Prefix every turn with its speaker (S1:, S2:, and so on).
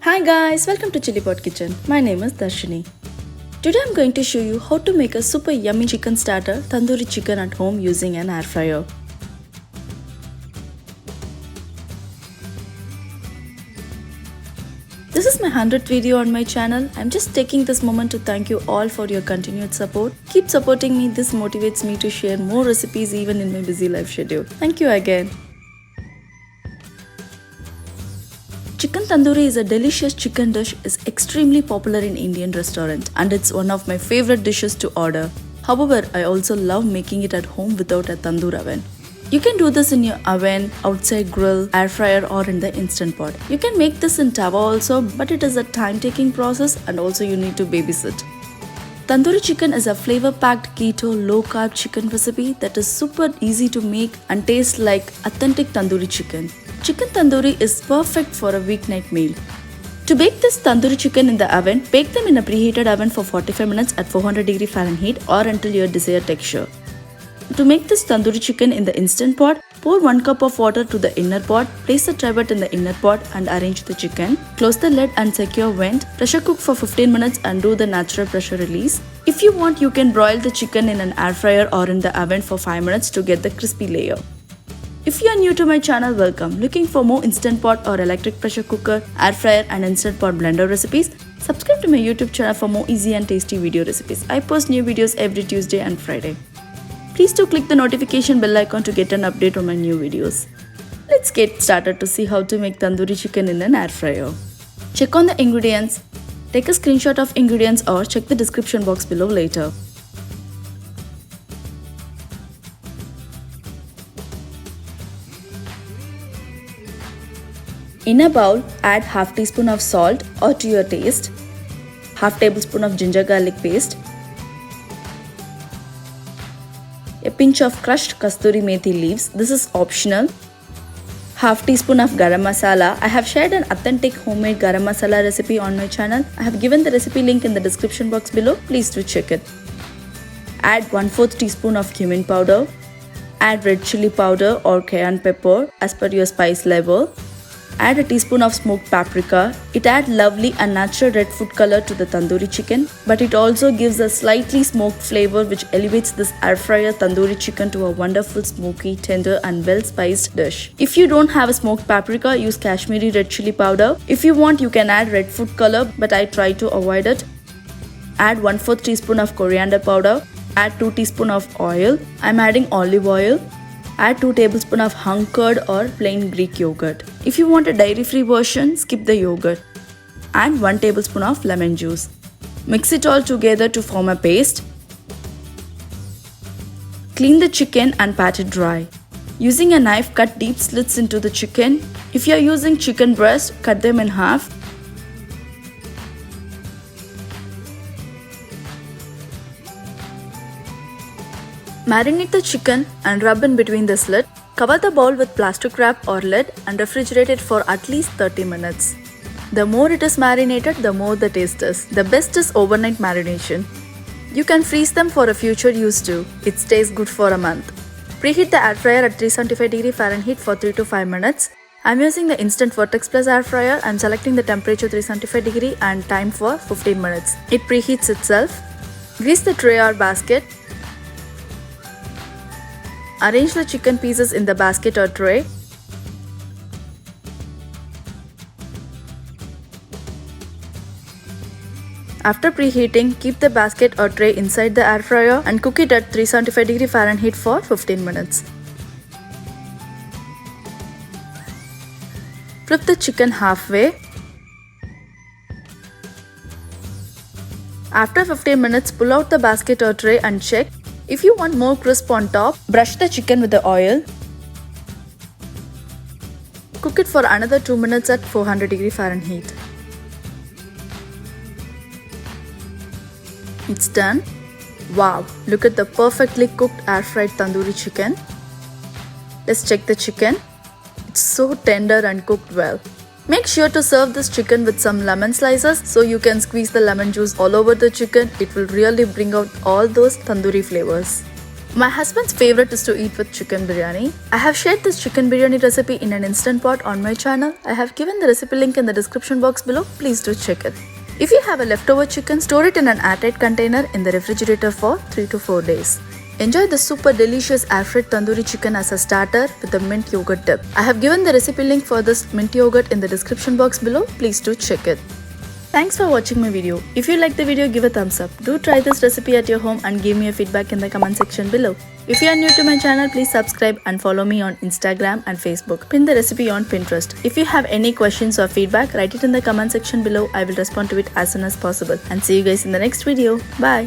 S1: Hi guys, welcome to Chillipot kitchen. My name is Darshini. Today I'm going to show you how to make a super yummy chicken starter tandoori chicken at home using an air fryer. This is my 100th video on my channel. I'm just taking this moment to thank you all for your continued support. Keep supporting me, this motivates me to share more recipes even in my busy life schedule. Thank you again. Chicken tandoori is a delicious chicken dish is extremely popular in Indian restaurants and it's one of my favorite dishes to order. However, I also love making it at home without a tandoor oven. You can do this in your oven, outside grill, air fryer or in the instant pot. You can make this in tawa also, but it is a time-taking process and also you need to babysit. Tandoori chicken is a flavor-packed keto low-carb chicken recipe that is super easy to make and tastes like authentic tandoori chicken. Chicken tandoori is perfect for a weeknight meal. To bake this tandoori chicken in the oven, bake them in a preheated oven for 45 minutes at 400 Fahrenheit or until your desired texture. To make this tandoori chicken in the instant pot, pour 1 cup of water to the inner pot, place the trivet in the inner pot and arrange the chicken. Close the lid and secure vent. Pressure cook for 15 minutes and do the natural pressure release. If you want, you can broil the chicken in an air fryer or in the oven for 5 minutes to get the crispy layer. If you are new to my channel, welcome. Looking for more instant pot or electric pressure cooker, air fryer and instant pot blender recipes? Subscribe to my YouTube channel for more easy and tasty video recipes. I post new videos every Tuesday and Friday. Please do click the notification bell icon to get an update on my new videos. Let's get started to see how to make tandoori chicken in an air fryer. Check on the ingredients. Take a screenshot of ingredients or check the description box below later. In a bowl, add half teaspoon of salt or to your taste, half tablespoon of ginger garlic paste, a pinch of crushed kasturi methi leaves, this is optional, half teaspoon of garam masala. I have shared an authentic homemade garam masala recipe on my channel. I have given the recipe link in the description box below, please do check it. Add 1/4 teaspoon of cumin powder, add red chili powder or cayenne pepper as per your spice level. Add a teaspoon of smoked paprika. It adds lovely and natural red food color to the tandoori chicken, but it also gives a slightly smoked flavor which elevates this air fryer tandoori chicken to a wonderful smoky, tender and well spiced dish. If you don't have a smoked paprika, use Kashmiri red chili powder. If you want, you can add red food color, but I try to avoid it. Add 1/4 teaspoon of coriander powder. Add 2 teaspoons of oil. I'm adding olive oil. Add 2 tablespoons of hung curd or plain Greek yogurt. If you want a dairy-free version, skip the yogurt. Add 1 tablespoon of lemon juice. Mix it all together to form a paste. Clean the chicken and pat it dry. Using a knife, cut deep slits into the chicken. If you are using chicken breast, cut them in half. Marinate the chicken and rub in between the slit. Cover the bowl with plastic wrap or lid and refrigerate it for at least 30 minutes. The more it is marinated, the more the taste is. The best is overnight marination. You can freeze them for a future use too. It stays good for a month. Preheat the air fryer at 375 Fahrenheit for 3 to 5 minutes. I'm using the instant Vortex Plus air fryer. I'm selecting the temperature 375 and time for 15 minutes. It preheats itself. Grease the tray or basket. Arrange the chicken pieces in the basket or tray. After preheating, keep the basket or tray inside the air fryer and cook it at 375 Fahrenheit for 15 minutes. Flip the chicken halfway. After 15 minutes, pull out the basket or tray and check. If you want more crisp on top, brush the chicken with the oil. Cook it for another 2 minutes at 400 Fahrenheit. It's done. Wow, look at the perfectly cooked air fried tandoori chicken. Let's check the chicken. It's so tender and cooked well. Make sure to serve this chicken with some lemon slices so you can squeeze the lemon juice all over the chicken. It will really bring out all those tandoori flavors. My husband's favorite is to eat with chicken biryani. I have shared this chicken biryani recipe in an instant pot on my channel. I have given the recipe link in the description box below. Please do check it. If you have a leftover chicken, store it in an airtight container in the refrigerator for 3 to 4 days. Enjoy the super delicious air-fried tandoori chicken as a starter with the mint yogurt dip. I have given the recipe link for this mint yogurt in the description box below. Please do check it. Thanks for watching my video. If you like the video, give a thumbs up. Do try this recipe at your home and give me a feedback in the comment section below. If you are new to my channel, please subscribe and follow me on Instagram and Facebook. Pin the recipe on Pinterest. If you have any questions or feedback, write it in the comment section below. I will respond to it as soon as possible. And see you guys in the next video. Bye.